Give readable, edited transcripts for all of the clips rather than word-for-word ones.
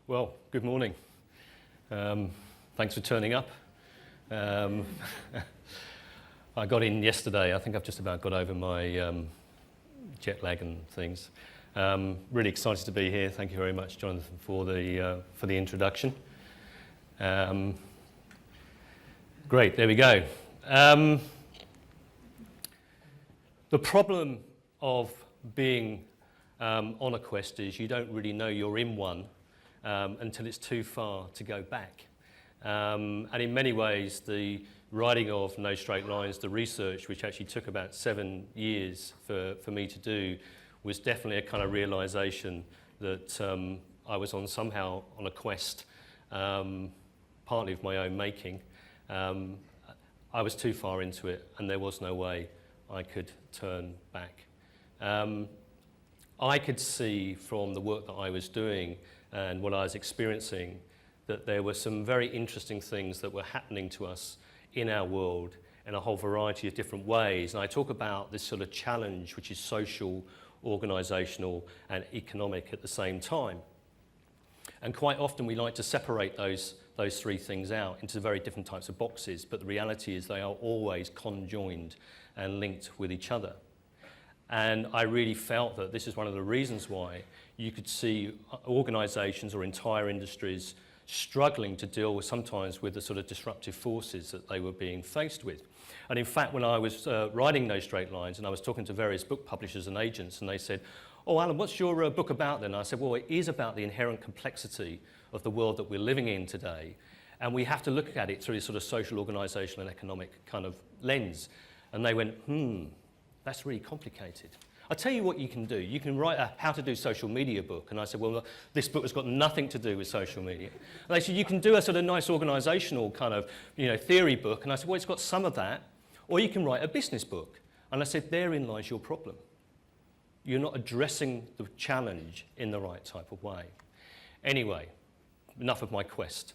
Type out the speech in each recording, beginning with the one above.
Well, good morning. Thanks for turning up. I got in yesterday. I think I've just about got over my jet lag and things. Really excited to be here. Thank you very much, Jonathan, for the introduction. Great, there we go. The problem of being on a quest is you don't really know you're in one until it's too far to go back. And in many ways, the writing of No Straight Lines, the research, which actually took about 7 years for me to do, was definitely a kind of realization that I was somehow on a quest, partly of my own making. I was too far into it, and there was no way I could turn back. I could see from the work that I was doing and what I was experiencing that there were some very interesting things that were happening to us in our world in a whole variety of different ways. And I talk about this sort of challenge, which is social, organisational and economic at the same time. And quite often we like to separate those three things out into very different types of boxes, but the reality is they are always conjoined and linked with each other. And I really felt that this is one of the reasons why you could see organisations or entire industries struggling to deal with sometimes with the sort of disruptive forces that they were being faced with. And in fact, when I was writing No Straight Lines and I was talking to various book publishers and agents, and they said, "Oh, Alan, what's your book about then?" And I said, well, it is about the inherent complexity of the world that we're living in today, and we have to look at it through a sort of social, organisational and economic kind of lens. And they went, that's really complicated. I'll tell you what you can do. You can write a how to do social media book. And I said, well, this book has got nothing to do with social media. And they said, you can do a sort of nice organisational kind of, theory book. And I said, well, it's got some of that. Or you can write a business book. And I said, therein lies your problem. You're not addressing the challenge in the right type of way. Anyway, enough of my quest.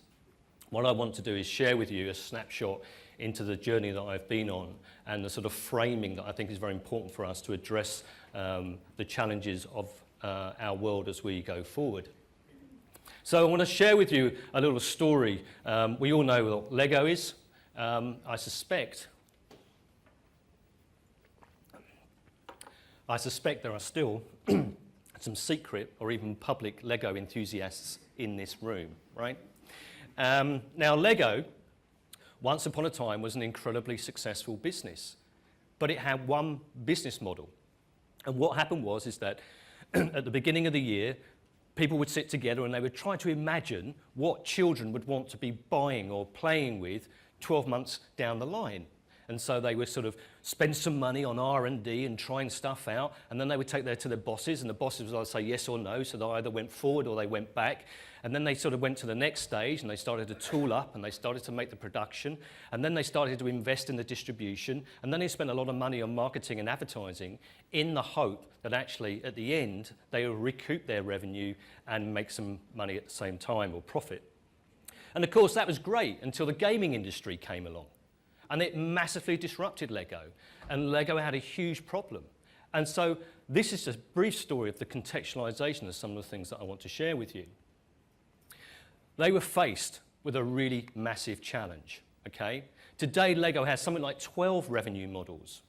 What I want to do is share with you a snapshot into the journey that I've been on and the sort of framing that I think is very important for us to address the challenges of our world as we go forward. So I want to share with you a little story. We all know what Lego is. I suspect there are still some secret or even public Lego enthusiasts in this room, right? Now, Lego, once upon a time, was an incredibly successful business, but it had one business model. And what happened is that at the beginning of the year, people would sit together and they would try to imagine what children would want to be buying or playing with 12 months down the line. And so they would sort of spend some money on R&D and trying stuff out, and then they would take that to their bosses, and the bosses would either say yes or no, so they either went forward or they went back. And then they sort of went to the next stage, and they started to tool up, and they started to make the production, and then they started to invest in the distribution, and then they spent a lot of money on marketing and advertising in the hope that actually, at the end, they will recoup their revenue and make some money at the same time, or profit. And of course, that was great until the gaming industry came along. And it massively disrupted Lego, and Lego had a huge problem. And so this is a brief story of the contextualization of some of the things that I want to share with you. They were faced with a really massive challenge, okay? Today, Lego has something like 12 revenue models,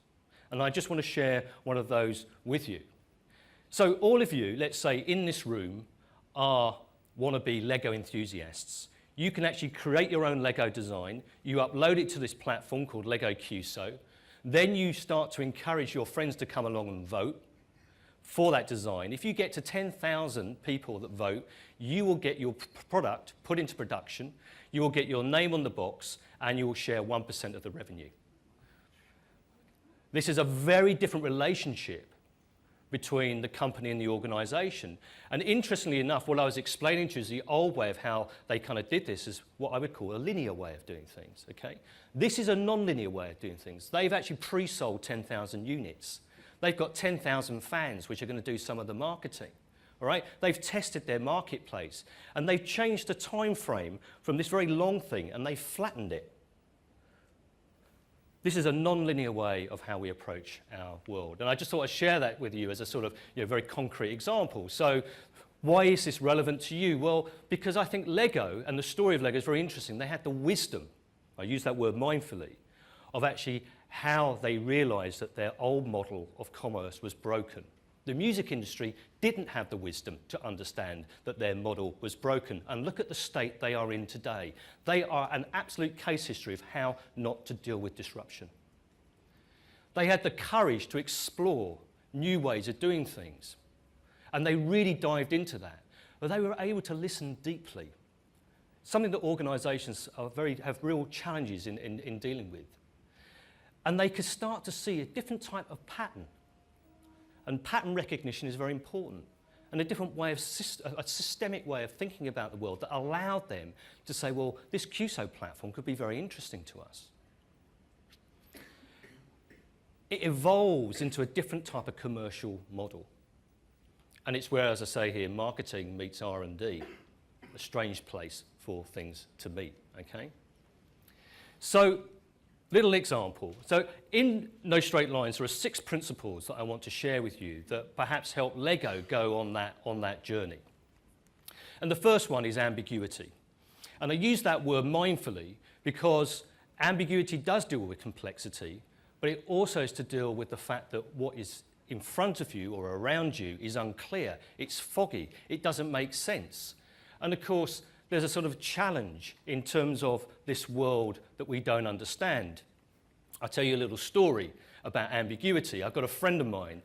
and I just want to share one of those with you. So all of you, let's say in this room, are wannabe Lego enthusiasts. You can actually create your own Lego design. You upload it to this platform called Lego QSO. Then you start to encourage your friends to come along and vote for that design. If you get to 10,000 people that vote, you will get your product put into production, you will get your name on the box, and you will share 1% of the revenue. This is a very different relationship between the company and the organisation. And interestingly enough, what I was explaining to you is the old way of how they kind of did this is what I would call a linear way of doing things, okay? This is a non-linear way of doing things. They've actually pre-sold 10,000 units. They've got 10,000 fans which are going to do some of the marketing, all right? They've tested their marketplace, and they've changed the time frame from this very long thing, and they've flattened it. This is a non-linear way of how we approach our world. And I just thought I'd share that with you as a sort of very concrete example. So Why is this relevant to you? Well, because I think Lego, and the story of Lego is very interesting. They had the wisdom, I use that word mindfully, of actually how they realized that their old model of commerce was broken. The music industry didn't have the wisdom to understand that their model was broken. And look at the state they are in today. They are an absolute case history of how not to deal with disruption. They had the courage to explore new ways of doing things. And they really dived into that. But they were able to listen deeply. Something that organisations have real challenges in dealing with. And they could start to see a different type of pattern. And pattern recognition is very important. And a different way of a systemic way of thinking about the world that allowed them to say, well, this QSO platform could be very interesting to us. It evolves into a different type of commercial model. And it's where, as I say here, marketing meets R&D, a strange place for things to meet, okay? So, little example. So in No Straight Lines, there are 6 principles that I want to share with you that perhaps help Lego go on that journey. And the first one is ambiguity. And I use that word mindfully because ambiguity does deal with complexity, but it also is to deal with the fact that what is in front of you or around you is unclear. It's foggy. It doesn't make sense. And of course, there's a sort of challenge in terms of this world that we don't understand. I'll tell you a little story about ambiguity. I've got a friend of mine.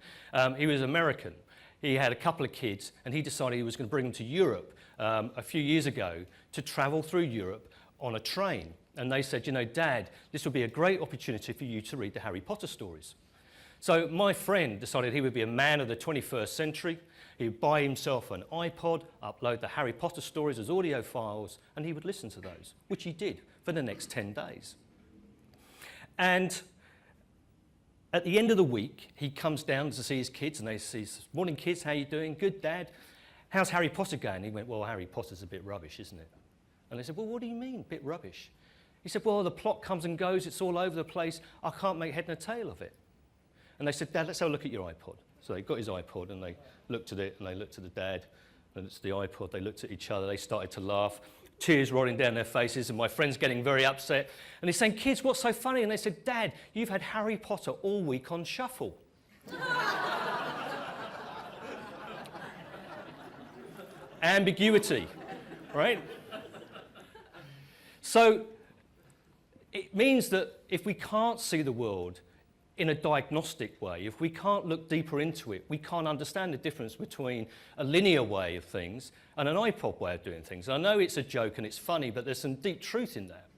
He was American. He had a couple of kids, and he decided he was going to bring them to Europe a few years ago to travel through Europe on a train. And they said, you know, Dad, this would be a great opportunity for you to read the Harry Potter stories. So my friend decided he would be a man of the 21st century. He would buy himself an iPod, upload the Harry Potter stories as audio files, and he would listen to those, which he did for the next 10 days. And at the end of the week, he comes down to see his kids, and they say, morning kids, how you doing? Good, Dad. How's Harry Potter going? He went, well, Harry Potter's a bit rubbish, isn't it? And they said, well, what do you mean, bit rubbish? He said, well, the plot comes and goes, it's all over the place, I can't make head and tail of it. And they said, Dad, let's have a look at your iPod. So they got his iPod and they looked at it and they looked at the dad and it's the iPod. They looked at each other. They started to laugh, tears rolling down their faces, and my friend's getting very upset. And he's saying, kids, what's so funny? And they said, Dad, you've had Harry Potter all week on shuffle. Ambiguity, right? So it means that if we can't see the world in a diagnostic way, if we can't look deeper into it, we can't understand the difference between a linear way of things and an iPod way of doing things. And I know it's a joke and it's funny, but there's some deep truth in that.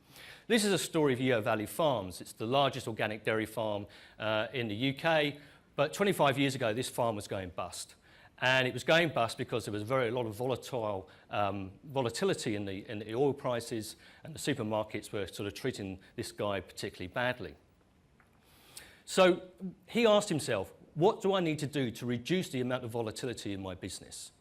This is a story of Yeo Valley Farms. It's the largest organic dairy farm in the UK, but 25 years ago this farm was going bust. And it was going bust because there was a lot of volatility in the oil prices, and the supermarkets were sort of treating this guy particularly badly. So he asked himself, what do I need to do to reduce the amount of volatility in my business?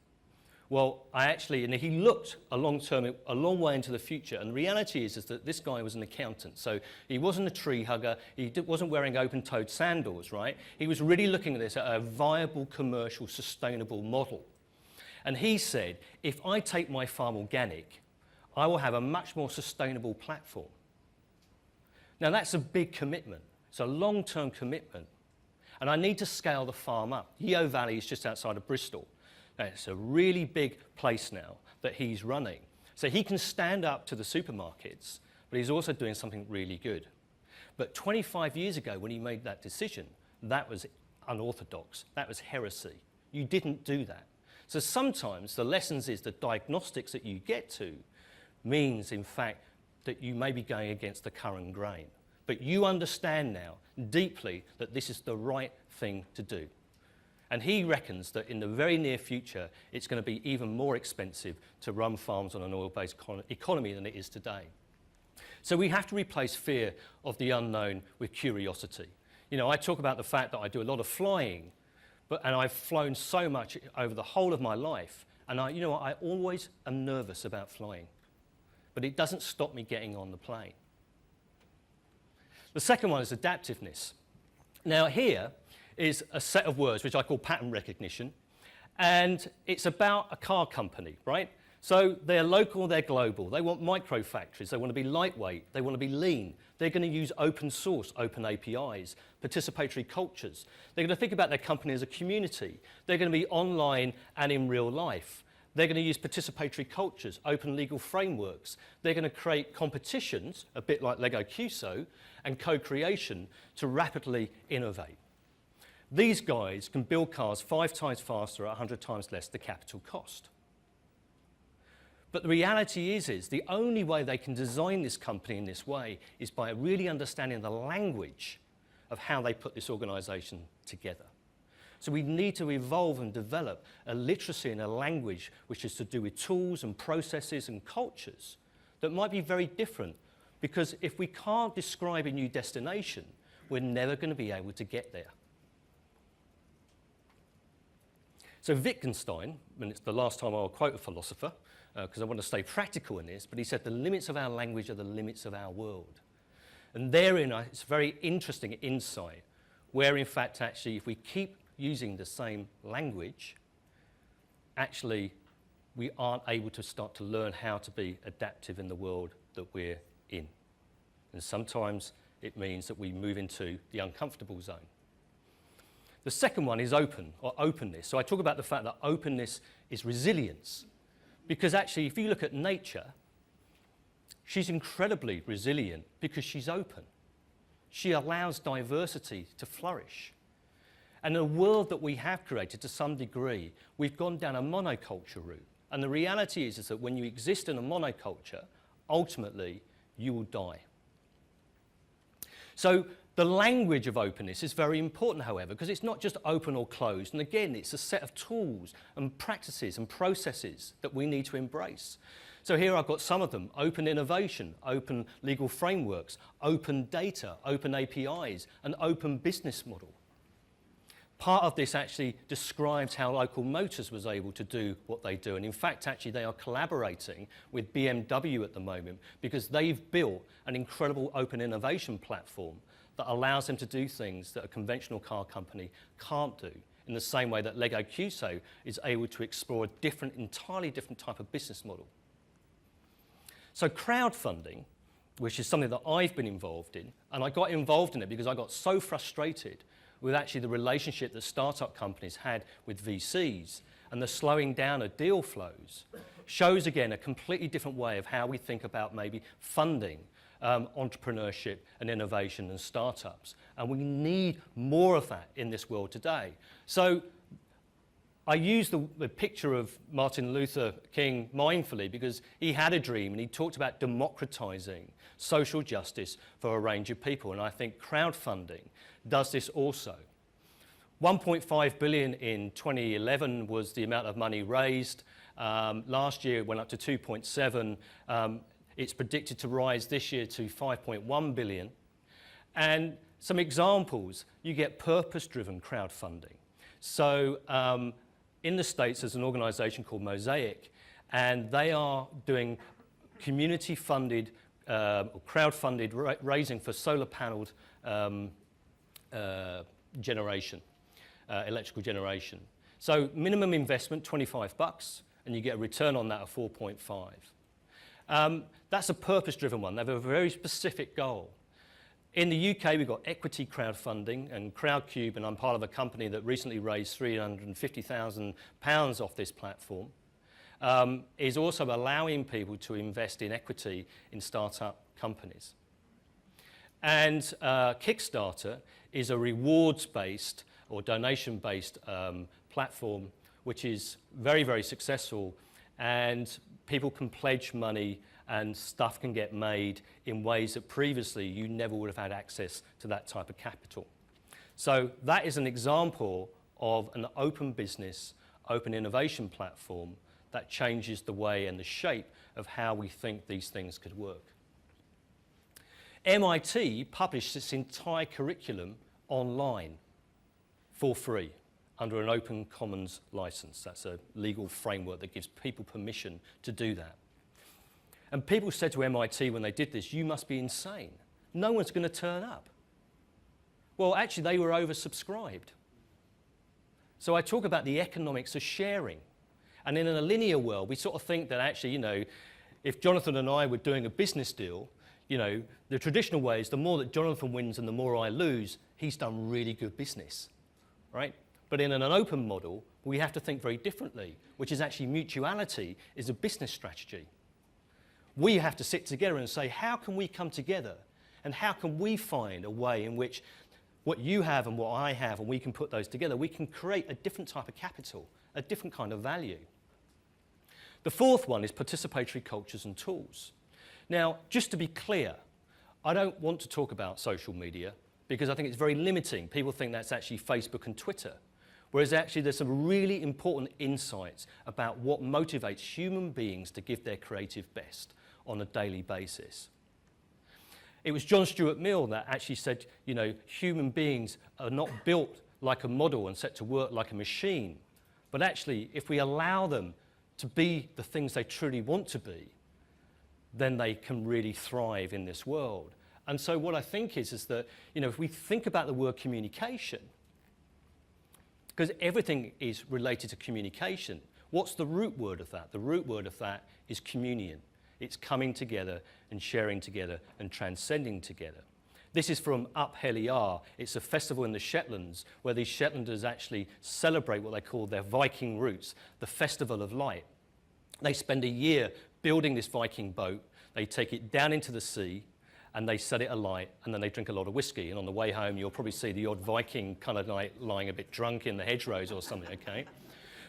Well, and he looked a long way into the future, and the reality is that this guy was an accountant, so he wasn't a tree hugger, he wasn't wearing open-toed sandals, right? He was really looking at this at a viable, commercial, sustainable model. And he said, if I take my farm organic, I will have a much more sustainable platform. Now that's a big commitment. It's a long-term commitment. And I need to scale the farm up. Yeo Valley is just outside of Bristol. Now, it's a really big place now that he's running. So he can stand up to the supermarkets, but he's also doing something really good. But 25 years ago, when he made that decision, that was unorthodox. That was heresy. You didn't do that. So sometimes the lessons is the diagnostics that you get to means, in fact, that you may be going against the current grain. But you understand now deeply that this is the right thing to do. And he reckons that in the very near future, it's going to be even more expensive to run farms on an oil-based economy than it is today. So we have to replace fear of the unknown with curiosity. You know, I talk about the fact that I do a lot of flying, and I've flown so much over the whole of my life, and I always am nervous about flying. But it doesn't stop me getting on the plane. The second one is adaptiveness. Now here is a set of words which I call pattern recognition, And it's about a car company, right? So they're local, they're global. They want micro factories. They want to be lightweight. They want to be lean. They're going to use open source, open APIs, participatory cultures. They're going to think about their company as a community. They're going to be online and in real life. They're going to use participatory cultures, open legal frameworks. They're going to create competitions, a bit like Lego QSO, and co-creation to rapidly innovate. These guys can build cars 5 times faster at 100 times less the capital cost. But the reality is the only way they can design this company in this way is by really understanding the language of how they put this organization together. So we need to evolve and develop a literacy and a language which is to do with tools and processes and cultures that might be very different, because if we can't describe a new destination, we're never going to be able to get there. So Wittgenstein, and it's the last time I'll quote a philosopher, because I want to stay practical in this, but he said the limits of our language are the limits of our world. And therein it's a very interesting insight, where in fact actually if we keep using the same language, actually we aren't able to start to learn how to be adaptive in the world that we're in. And sometimes it means that we move into the uncomfortable zone. The second one is open, or openness. So I talk about the fact that openness is resilience. Because actually, if you look at nature, she's incredibly resilient because she's open. She allows diversity to flourish. And the world that we have created, to some degree, we've gone down a monoculture route. And the reality is that when you exist in a monoculture, ultimately, you will die. So the language of openness is very important, however, because it's not just open or closed. And again, it's a set of tools and practices and processes that we need to embrace. So here I've got some of them: open innovation, open legal frameworks, open data, open APIs, an open business model. Part of this actually describes how Local Motors was able to do what they do. And in fact, actually, they are collaborating with BMW at the moment because they've built an incredible open innovation platform that allows them to do things that a conventional car company can't do, in the same way that Lego QSO is able to explore a entirely different type of business model. So crowdfunding, which is something that I've been involved in, and I got involved in it because I got so frustrated with actually the relationship that startup companies had with VCs and the slowing down of deal flows, shows again a completely different way of how we think about maybe funding entrepreneurship and innovation and startups. And we need more of that in this world today. So I use the picture of Martin Luther King mindfully because he had a dream and he talked about democratizing social justice for a range of people. And I think crowdfunding does this also. 1.5 billion in 2011 was the amount of money raised. Last year it went up to 2.7. It's predicted to rise this year to 5.1 billion. And some examples, you get purpose-driven crowdfunding. So in the States, there's an organization called Mosaic, and they are doing community-funded or crowd-funded raising for solar-paneled generation, electrical generation. So minimum investment, $25, and you get a return on that of 4.5. That's a purpose-driven one. They have a very specific goal. In the UK, we've got equity crowdfunding and Crowdcube, and I'm part of a company that recently raised £350,000 off this platform, is also allowing people to invest in equity in startup companies. And Kickstarter is a rewards-based or donation-based platform which is very, very successful, and people can pledge money and stuff can get made in ways that previously you never would have had access to that type of capital. So that is an example of an open business, open innovation platform that changes the way and the shape of how we think these things could work. MIT published its entire curriculum online for free under an open commons license. That's a legal framework that gives people permission to do that. And people said to MIT when they did this, you must be insane. No one's going to turn up. Well, actually, they were oversubscribed. So I talk about the economics of sharing. And in a linear world, we sort of think that actually, you know, if Jonathan and I were doing a business deal, you know, the traditional way is the more that Jonathan wins and the more I lose, he's done really good business, right? But in an open model, we have to think very differently, which is actually mutuality is a business strategy. We have to sit together and say, how can we come together? And how can we find a way in which what you have and what I have, and we can put those together, we can create a different type of capital, a different kind of value. The fourth one is participatory cultures and tools. Now, just to be clear, I don't want to talk about social media because I think it's very limiting. People think that's actually Facebook and Twitter, whereas actually there's some really important insights about what motivates human beings to give their creative best on a daily basis. It was John Stuart Mill that actually said, you know, human beings are not built like a model and set to work like a machine, but actually if we allow them to be the things they truly want to be, then they can really thrive in this world. And so what I think is that, you know, if we think about the word communication, because everything is related to communication, what's the root word of that? The root word of that is communion. It's coming together and sharing together and transcending together. This is from Up Heliar. It's a festival in the Shetlands where these Shetlanders actually celebrate what they call their Viking roots, the Festival of Light. They spend a year building this Viking boat. They take it down into the sea and they set it alight, and then they drink a lot of whiskey. And on the way home, you'll probably see the odd Viking kind of like lying a bit drunk in the hedgerows or something, okay?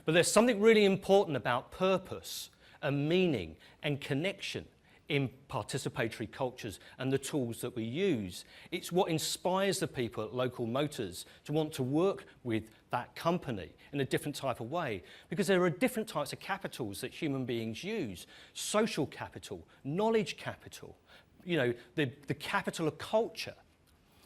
But there's something really important about purpose and meaning and connection in participatory cultures and the tools that we use. It's what inspires the people at Local Motors to want to work with that company in a different type of way, because there are different types of capitals that human beings use. Social capital, knowledge capital, you know, the capital of culture.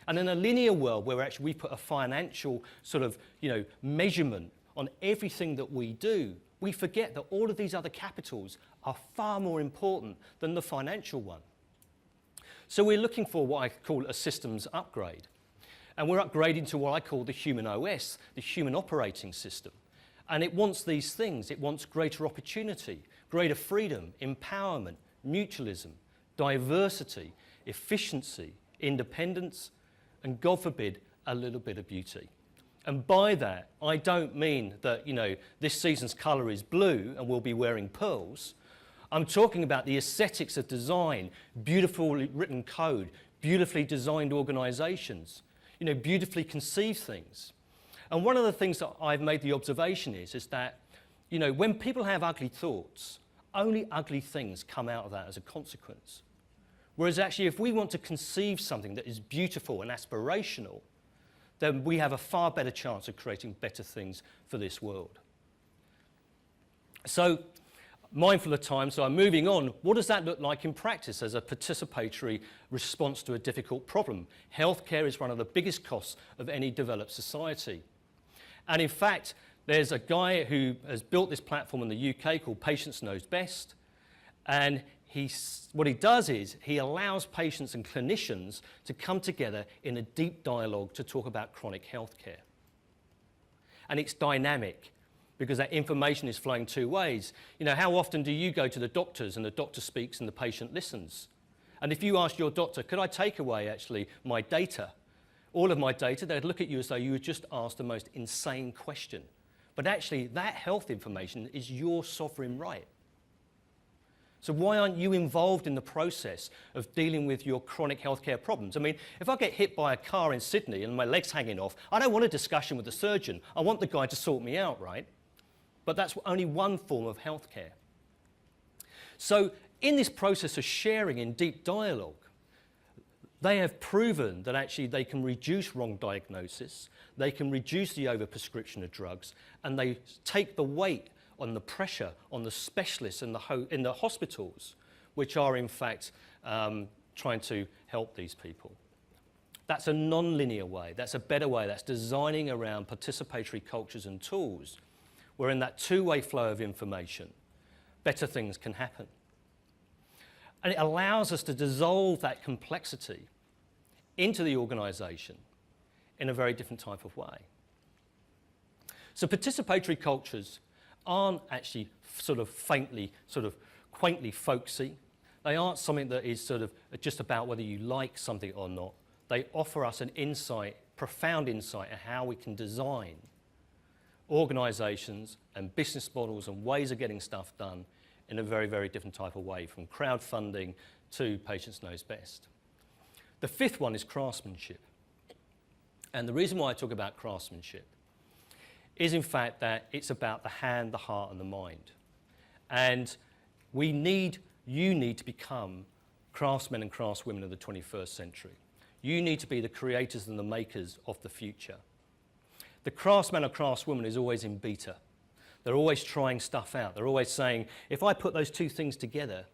And in a linear world where actually we put a financial sort of, you know, measurement on everything that we do, we forget that all of these other capitals are far more important than the financial one. So we're looking for what I call a systems upgrade. And we're upgrading to what I call the human OS, the human operating system. And it wants these things. It wants greater opportunity, greater freedom, empowerment, mutualism, diversity, efficiency, independence, and God forbid, a little bit of beauty. And by that, I don't mean that, you know, this season's colour is blue and we'll be wearing pearls. I'm talking about the aesthetics of design, beautifully written code, beautifully designed organisations, you know, beautifully conceived things. And one of the things that I've made the observation is that, you know, when people have ugly thoughts, only ugly things come out of that as a consequence. Whereas actually, if we want to conceive something that is beautiful and aspirational, then we have a far better chance of creating better things for this world. So, mindful of time, so I'm moving on. What does that look like in practice as a participatory response to a difficult problem? Healthcare is one of the biggest costs of any developed society. And in fact, there's a guy who has built this platform in the UK called Patients Knows Best. And what he does is he allows patients and clinicians to come together in a deep dialogue to talk about chronic healthcare. And it's dynamic because that information is flowing two ways. You know, how often do you go to the doctors and the doctor speaks and the patient listens? And if you ask your doctor, could I take away actually my data, all of my data, they'd look at you as though you had just asked the most insane question. But actually that health information is your sovereign right. So why aren't you involved in the process of dealing with your chronic healthcare problems? I mean, if I get hit by a car in Sydney and my leg's hanging off, I don't want a discussion with the surgeon. I want the guy to sort me out, right? But that's only one form of healthcare. So in this process of sharing in deep dialogue, they have proven that actually they can reduce wrong diagnosis, they can reduce the overprescription of drugs, and they take the weight on the pressure on the specialists in the hospitals, which are in fact trying to help these people. That's a non-linear way, that's a better way, that's designing around participatory cultures and tools, where in that two-way flow of information, better things can happen. And it allows us to dissolve that complexity into the organisation in a very different type of way. So participatory cultures aren't actually sort of faintly, sort of quaintly folksy. They aren't something that is sort of just about whether you like something or not. They offer us an insight, profound insight at how we can design organisations and business models and ways of getting stuff done in a very, very different type of way, from crowdfunding to patients knows best. The fifth one is craftsmanship. And the reason why I talk about craftsmanship is in fact that it's about the hand, the heart and the mind. And you need to become craftsmen and craftswomen of the 21st century. You need to be the creators and the makers of the future. The craftsman or craftswoman is always in beta. They're always trying stuff out. They're always saying, if I put those two things together,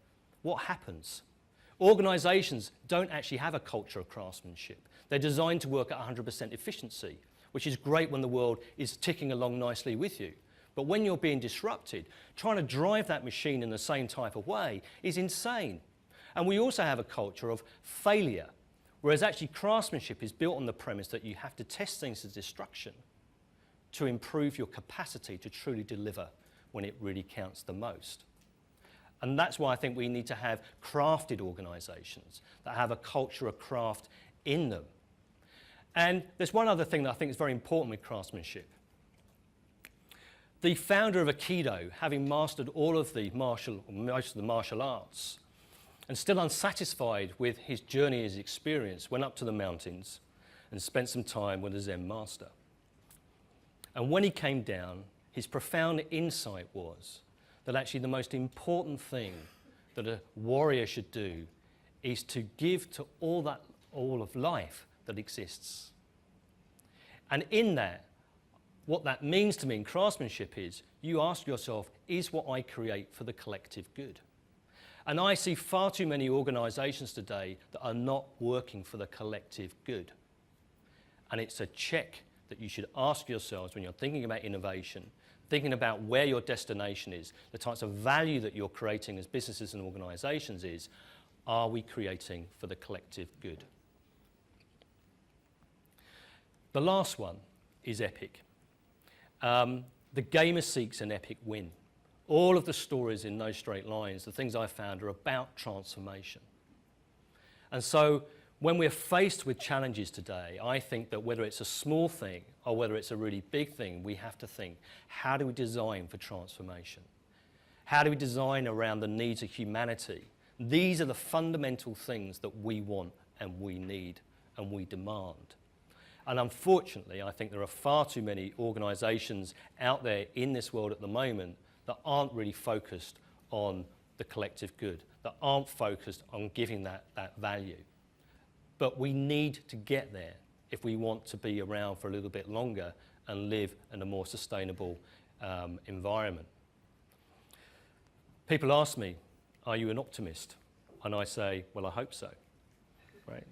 what happens? Organisations don't actually have a culture of craftsmanship. They're designed to work at 100% efficiency, which is great when the world is ticking along nicely with you. But when you're being disrupted, trying to drive that machine in the same type of way is insane. And we also have a culture of failure, whereas actually craftsmanship is built on the premise that you have to test things to destruction to improve your capacity to truly deliver when it really counts the most. And that's why I think we need to have crafted organisations that have a culture of craft in them. And there's one other thing that I think is very important with craftsmanship. The founder of Aikido, having mastered all of most of the martial arts, and still unsatisfied with his journey, his experience, went up to the mountains and spent some time with a Zen master. And when he came down, his profound insight was that actually the most important thing that a warrior should do is to give to all of life that exists. And in that, what that means to me in craftsmanship is, you ask yourself, is what I create for the collective good? And I see far too many organisations today that are not working for the collective good. And it's a check that you should ask yourselves when you're thinking about innovation, thinking about where your destination is, the types of value that you're creating as businesses and organisations is, are we creating for the collective good? The last one is epic. The gamer seeks an epic win. All of the stories in No Straight Lines, the things I found, are about transformation. And so when we're faced with challenges today, I think that whether it's a small thing or whether it's a really big thing, we have to think, how do we design for transformation? How do we design around the needs of humanity? These are the fundamental things that we want and we need and we demand. And unfortunately, I think there are far too many organisations out there in this world at the moment that aren't really focused on the collective good, that aren't focused on giving that value. But we need to get there if we want to be around for a little bit longer and live in a more sustainable environment. People ask me, are you an optimist? And I say, well, I hope so, right?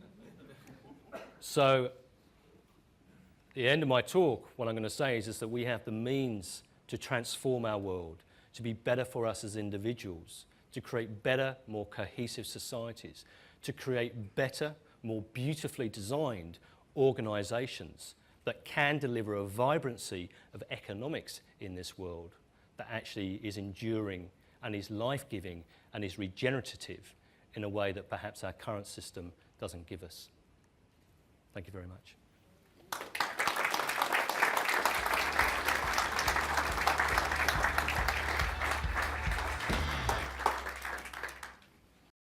So at the end of my talk, what I'm going to say is that we have the means to transform our world, to be better for us as individuals, to create better, more cohesive societies, to create better, more beautifully designed organisations that can deliver a vibrancy of economics in this world that actually is enduring and is life-giving and is regenerative in a way that perhaps our current system doesn't give us. Thank you very much.